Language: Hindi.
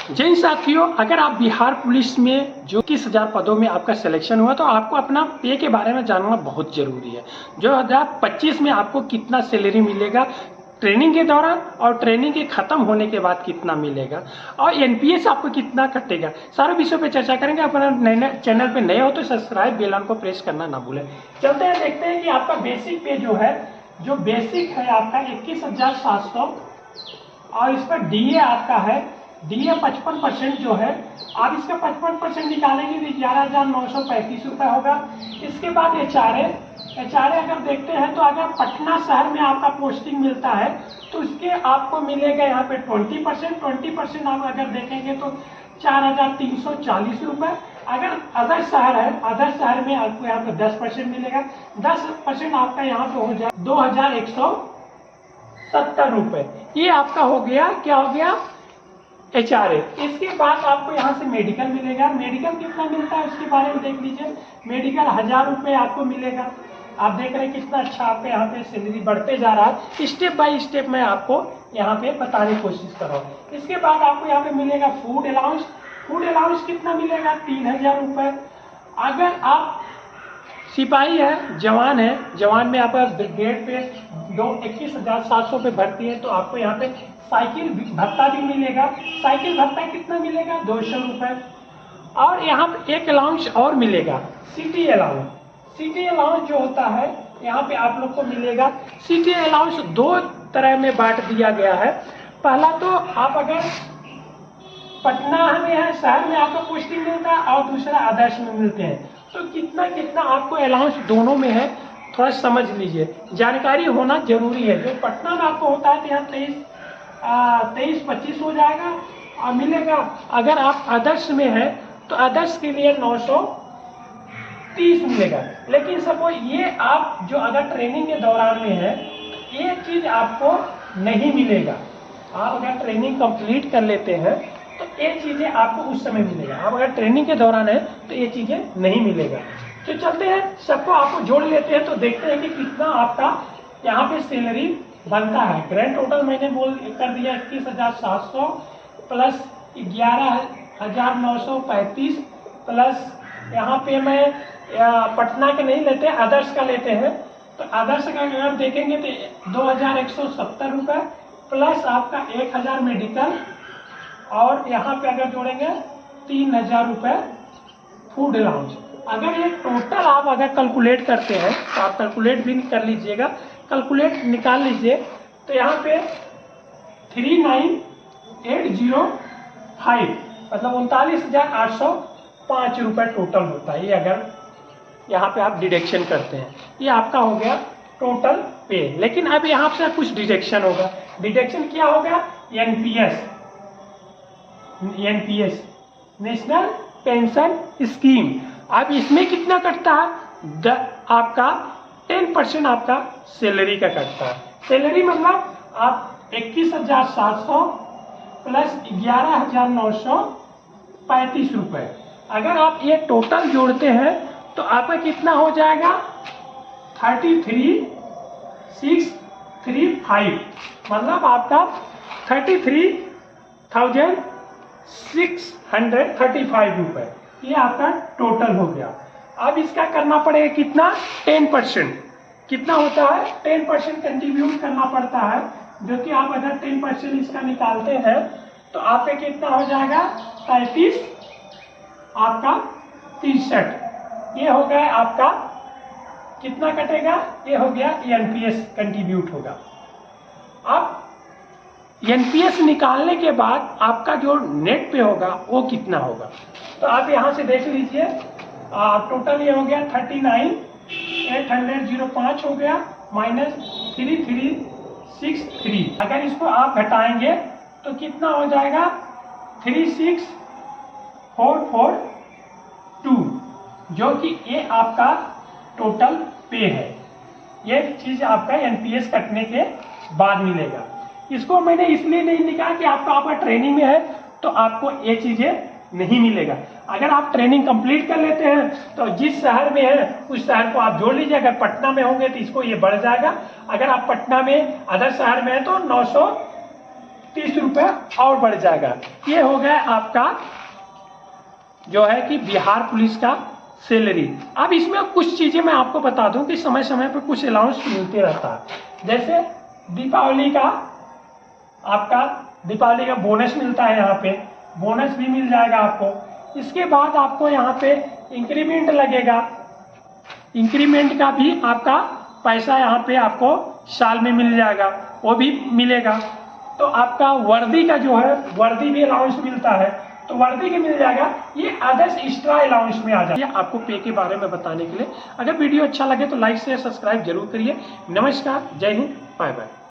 जय साथियों, अगर आप बिहार पुलिस में जो 21,000 पदों में आपका सिलेक्शन हुआ तो आपको अपना पे के बारे में जानना बहुत जरूरी है। 2025 में आपको कितना सैलरी मिलेगा ट्रेनिंग के दौरान और ट्रेनिंग के खत्म होने के बाद कितना मिलेगा और एनपीएस आपको कितना कटेगा, सारे विषयों पे चर्चा करेंगे। अपना नए चैनल पे नए हो तो सब्सक्राइब बेल आइकन को प्रेस करना ना भूलें। चलते हैं, देखते हैं कि आपका बेसिक पे जो बेसिक है आपका 21,700 और इस पर डीए आपका है, डीए 55% जो है, आप इसका 55% निकालेंगे तो 11,935 रुपये होगा। इसके बाद एचआरए अगर देखते हैं तो अगर पटना शहर में आपका पोस्टिंग मिलता है तो उसके आपको मिलेगा यहाँ पे 20% आप अगर देखेंगे तो 4,340 रुपये। अगर अदर शहर है, अदर शहर में आपको यहाँ पे 10% मिलेगा, 10% आपका यहाँ पे हो जाए 2,170 रुपये। ये आपका हो गया, क्या हो गया, एचआरए। इसके बाद आपको यहाँ से मेडिकल मिलेगा। मेडिकल कितना मिलता है उसके बारे में देख लीजिए। मेडिकल 1,000 रुपये आपको मिलेगा। आप देख रहे हैं कितना अच्छा आपके यहाँ पे सैलरी बढ़ते जा रहा है। स्टेप बाय स्टेप मैं आपको यहाँ पे बताने की कोशिश कर रहा हूँ। इसके बाद आपको यहाँ पे मिलेगा फूड अलाउंस। फूड अलाउंस कितना मिलेगा, 3,000 रुपये। अगर आप सिपाही है, जवान है, जवान में आपका ब्रिगेड पे 21,700 पे भर्ती है तो आपको यहाँ पे साइकिल भत्ता भी मिलेगा। साइकिल भत्ता कितना मिलेगा, 200 रुपये। और यहाँ पे एक अलाउंस और मिलेगा, सिटी अलाउंस। सिटी अलाउंस जो होता है यहाँ पे आप लोग को मिलेगा। सिटी अलाउंस दो तरह में बांट दिया गया है। पहला तो आप अगर पटना में है, शहर में आपका पोस्टिंग मिलता है, और दूसरा आदर्श में मिलते हैं। तो कितना कितना आपको अलाउंस दोनों में है, थोड़ा समझ लीजिए, जानकारी होना जरूरी है। जो पटना में आपको होता है तो यहाँ 23-25 हो जाएगा और मिलेगा। अगर आप आदर्श में है तो आदर्श के लिए 930 मिलेगा। लेकिन सपोज ये आप जो अगर ट्रेनिंग के दौरान में है, ये चीज आपको नहीं मिलेगा। आप अगर ट्रेनिंग कंप्लीट कर लेते हैं तो ये चीजें आपको उस समय मिलेगा। आप अगर ट्रेनिंग के दौरान है तो ये चीजें नहीं मिलेगा। तो चलते हैं, सबको आपको जोड़ लेते हैं तो देखते हैं कि कितना आपका यहाँ पे सैलरी बनता है। ग्रैंड टोटल मैंने कर दिया 21,700 प्लस 11,935 प्लस यहाँ पे मैं पटना के नहीं लेते, आदर्श का लेते हैं। तो आदर्श का अगर देखेंगे तो 2,170 रुपये प्लस आपका 1,000 मेडिकल, और यहाँ पे अगर जोड़ेंगे 3,000 रुपये फूड अलाउंस। अगर ये टोटल आप अगर कैलकुलेट करते हैं तो आप कैलकुलेट भी कर लीजिएगा, कैलकुलेट निकाल लीजिए तो यहाँ पे 39,805 मतलब 39,805 रुपये टोटल होता है। ये अगर यहाँ पे आप डिडक्शन करते हैं, ये आपका हो गया टोटल पे। लेकिन अब यहाँ से कुछ डिडक्शन होगा। डिडक्शन क्या होगा, एनपीएस नेशनल पेंशन स्कीम। अब इसमें कितना कटता है, आपका 10% आपका सैलरी का कटता है। सैलरी मतलब आप 21,700 प्लस 11,935 रुपये। अगर आप ये टोटल जोड़ते हैं तो आपका कितना हो जाएगा, 33,635 मतलब आपका 33,635 रुपये। ये आपका टोटल हो गया। अब इसका करना पड़ेगा कितना, 10%। कितना होता है, 10% कंट्रीब्यूट करना पड़ता है, जो कि आप अगर 10% इसका निकालते हैं तो आपका कितना हो जाएगा, 33 आपका 63। ये हो गया आपका, कितना कटेगा, ये हो गया एनपीएस कंट्रीब्यूट होगा। अब एनपीएस निकालने के बाद आपका जो नेट पे होगा वो कितना होगा, तो आप यहाँ से देख लीजिए। टोटल ये हो गया 39,805 हो गया माइनस 3,363। अगर इसको आप घटाएंगे तो कितना हो जाएगा, 36,442, जो कि ये आपका टोटल पे है। ये चीज आपका एनपीएस कटने के बाद मिलेगा। इसको मैंने इसलिए नहीं लिखा कि आपका ट्रेनिंग में है तो आपको ये चीजें नहीं मिलेगा। अगर आप ट्रेनिंग कंप्लीट कर लेते हैं तो जिस शहर में है उस शहर को आप जोड़ लीजिए। अगर पटना में होंगे तो इसको ये बढ़ जाएगा। अगर आप पटना में अदर शहर में है तो 30 रुपये और बढ़ जाएगा। ये हो गया आपका जो है कि बिहार पुलिस का सैलरी। अब इसमें कुछ चीज़ें मैं आपको बता दूं कि समय समय पर कुछ अलाउंस मिलते रहता है। जैसे दीपावली का आपका दीपावली का बोनस मिलता है, यहाँ पे बोनस भी मिल जाएगा आपको। इसके बाद आपको यहाँ पे इंक्रीमेंट लगेगा, इंक्रीमेंट का भी आपका पैसा यहाँ पे आपको साल में मिल जाएगा, वो भी मिलेगा। तो आपका वर्दी का जो है वर्दी भी अलाउंस मिलता है, तो वर्दी भी मिल जाएगा। ये अदर्स एक्स्ट्रा अलाउंस में आ जाता है आपको पे के बारे में बताने के लिए। अगर वीडियो अच्छा लगे तो लाइक शेयर सब्सक्राइब जरूर करिए। नमस्कार, जय हिंद, बाय बाय।